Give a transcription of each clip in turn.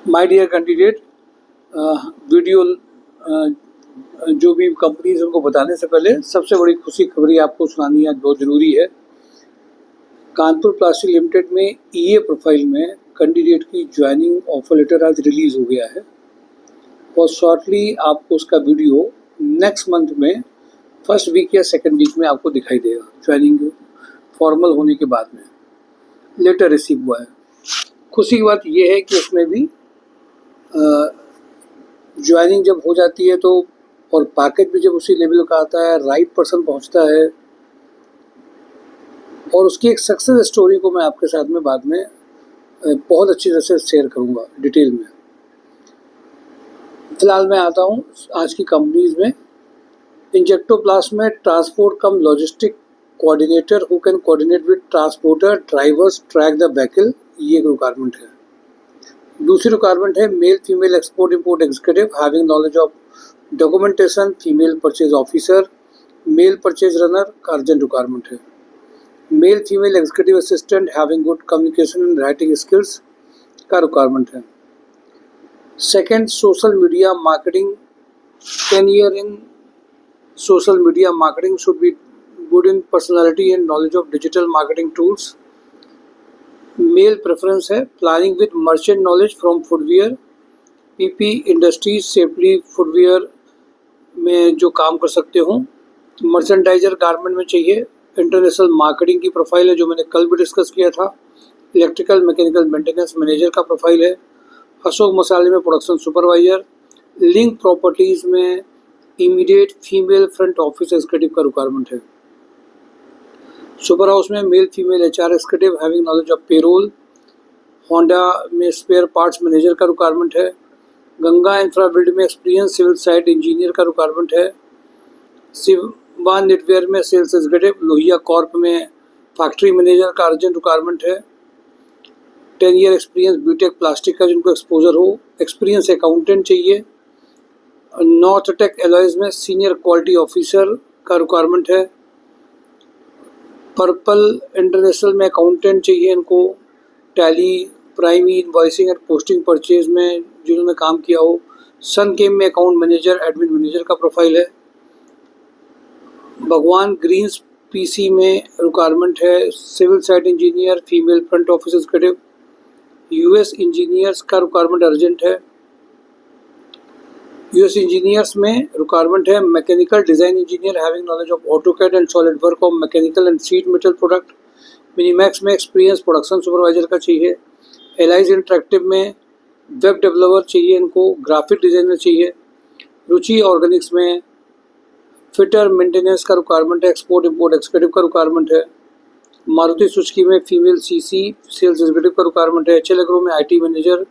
My dear candidate, video जो भी companies उनको बताने से पहले सबसे बड़ी खुशी खबरी आपको सुनानी है, बहुत ज़रूरी है। कानपुर प्लास्टिक लिमिटेड में ईए प्रोफाइल में कैंडिडेट की ज्वाइनिंग ऑफर लेटर आज रिलीज़ हो गया है और शॉर्टली आपको उसका वीडियो नेक्स्ट मंथ में फर्स्ट वीक या सेकेंड वीक में आपको दिखाई देगा। ज्वाइनिंग फॉर्मल होने के बाद में लेटर रिसीव हुआ है। खुशी की बात यह है कि उसमें भी ज्वाइनिंग जब हो जाती है तो और पैकेज भी जब उसी लेवल का आता है, राइट पर्सन पहुंचता है और उसकी एक सक्सेस स्टोरी को मैं आपके साथ में बाद में बहुत अच्छी तरह से शेयर करूंगा डिटेल में। फिलहाल मैं आता हूं आज की कंपनीज में। इंजेक्टोप्लास्ट में transport cum logistic coordinator who can coordinate with transporter drivers track the vehicle, ये रिक्वायरमेंट है। दूसरी रिक्वायरमेंट है male female export import executive having knowledge of documentation, female purchase officer, male purchase runner का urgent requirement है। Male female executive assistant having good communication and writing skills का requirement है। Second, social media marketing, 10 year in social media marketing, should be good in personality and knowledge of digital marketing tools. Male preference है planning with merchant knowledge from footwear, PP industries safety footwear में जो काम कर सकते हो। Merchandiser garment में चाहिए। International marketing की प्रोफाइल है जो मैंने कल भी डिस्कस किया था। इलेक्ट्रिकल मैकेनिकल मेंटेनेंस मैनेजर का प्रोफाइल है। अशोक मसाले में प्रोडक्शन सुपरवाइजर। लिंक प्रॉपर्टीज में immediate female front office executive का रिक्वायरमेंट है। सुपर हाउस में male female HR executive having knowledge of payroll. Honda में स्पेयर पार्ट्स मैनेजर का रिक्वायरमेंट है। गंगा इंफ्रा बिल्ड में एक्सपीरियंस सिविल साइट इंजीनियर का requirement है। शिवा नेटवेयर में सेल्स एग्जीक्यूटिव। लोहिया कॉर्प में फैक्ट्री मैनेजर का अर्जेंट रिक्वायरमेंट है। 10 ईयर एक्सपीरियंस बीटेक प्लास्टिक का जिनको एक्सपोजर हो। एक्सपीरियंस अकाउंटेंट चाहिए। नॉर्थ टेक एलॉयज में सीनियर क्वालिटी ऑफिसर का रिक्वायरमेंट है। पर्पल इंटरनेशनल में अकाउंटेंट चाहिए इनको। Tally Prime invoicing and posting purchase में जिन्होंने काम किया हो। सन केम में अकाउंट मैनेजर एडमिन मैनेजर का प्रोफाइल है। भगवान ग्रीन्स पीसी में रिक्वायरमेंट है civil site engineer female front office executive. US engineers का रिक्वायरमेंट अर्जेंट है। यूएस इंजीनियर्स में रिक्वायरमेंट है mechanical design engineer having knowledge of AutoCAD and solid work of mechanical and sheet metal product. Minimax में experience production supervisor का चाहिए। Allies interactive में web developer चाहिए इनको। ग्राफिक डिज़ाइनर चाहिए। रुचि ऑर्गेनिक्स में फिटर मेंटेनेंस का रिक्वायरमेंट है। एक्सपोर्ट इंपोर्ट एक्जीक्यूटिव का रिक्वायरमेंट है। मारुति सुजुकी में फीमेल सीसी सेल्स एग्जीक्यूटिव का रिक्वायरमेंट है। एचएल एग्रो में आईटी मैनेजर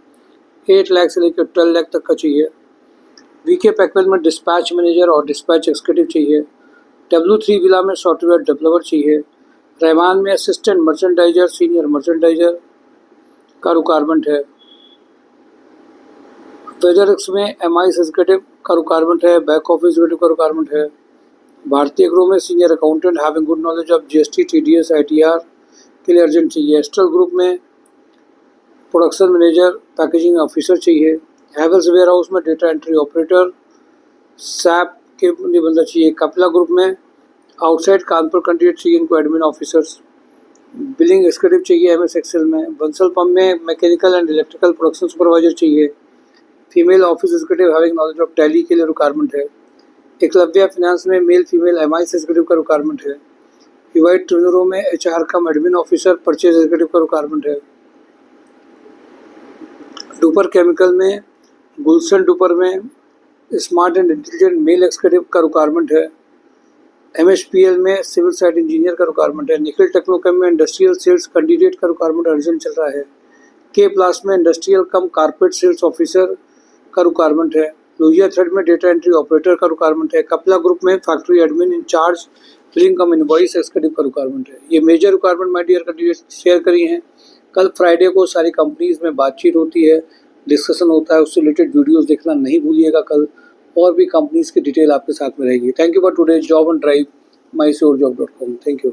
8 लाख से लेकर 12 लाख तक का चाहिए। वीके पैकवेल में डिस्पैच मैनेजर और डिस्पैच एग्जीक्यूटिव चाहिए। W3 विला में सॉफ्टवेयर डेवलपर चाहिए। रहमान में असिस्टेंट मर्चेंडाइजर सीनियर मर्चेंडाइजर का रिक्वायरमेंट है। वेदरक्स में एमआई एग्जीक्यूटिव का रिक्वायरमेंट है। बैक ऑफिस एग्जीक्यूटिव का रिक्वायरमेंट है। भारतीय एग्रो में senior accountant having good knowledge of GST TDS ITR के लिए अर्जेंट चाहिए। एस्ट्रल ग्रुप में प्रोडक्शन मैनेजर पैकेजिंग ऑफिसर चाहिए। हैवेल्स वेयर हाउस में डेटा एंट्री ऑपरेटर सैप के लिए बंदा चाहिए। कपला ग्रुप में आउटसाइड कानपुर कैंडिडेट चाहिए इनको एडमिन ऑफिसर्स। बिलिंग एग्जीक्यूटिव चाहिए एमएस एक्सेल में। बंसल पंप में mechanical and electrical production supervisor चाहिए। Female office executive having knowledge of Tally के लिए रिक्वायरमेंट है। एकलव्य फाइनेंस में मेल फीमेल एमआई एग्जीक्यूटिव का रिक्वायरमेंट है। हिवाइट ट्रेनरों में HR cum admin officer purchase executive का रिक्वायरमेंट है। डुपर केमिकल में गुलशन डुपर में smart and intelligent male executive का रिक्वायरमेंट है। एमएचपीएल में सिविल साइट इंजीनियर का रिक्वायरमेंट है। निखिल टेक्नोकेम में इंडस्ट्रियल सेल्स कैंडिडेट का रिक्वायरमेंट अर्जेंट चल रहा है। के प्लास में industrial cum carpet sales officer का रिक्वायरमेंट है। लोहिया थ्रेड में डेटा एंट्री ऑपरेटर का रिक्वायरमेंट है। कपला ग्रुप में factory admin incharge link cum invoice executive का रिक्वायरमेंट है। ये major requirement my dear candidate share करी हैं। कल फ्राइडे को सारी कंपनीज में बातचीत होती है, डिस्कशन होता है, उससे रिलेटेड वीडियोस देखना नहीं भूलिएगा। कल और भी कंपनीज की डिटेल आपके साथ में रहेगी। Thank you for today job and drive mysurjob.com। Thank you.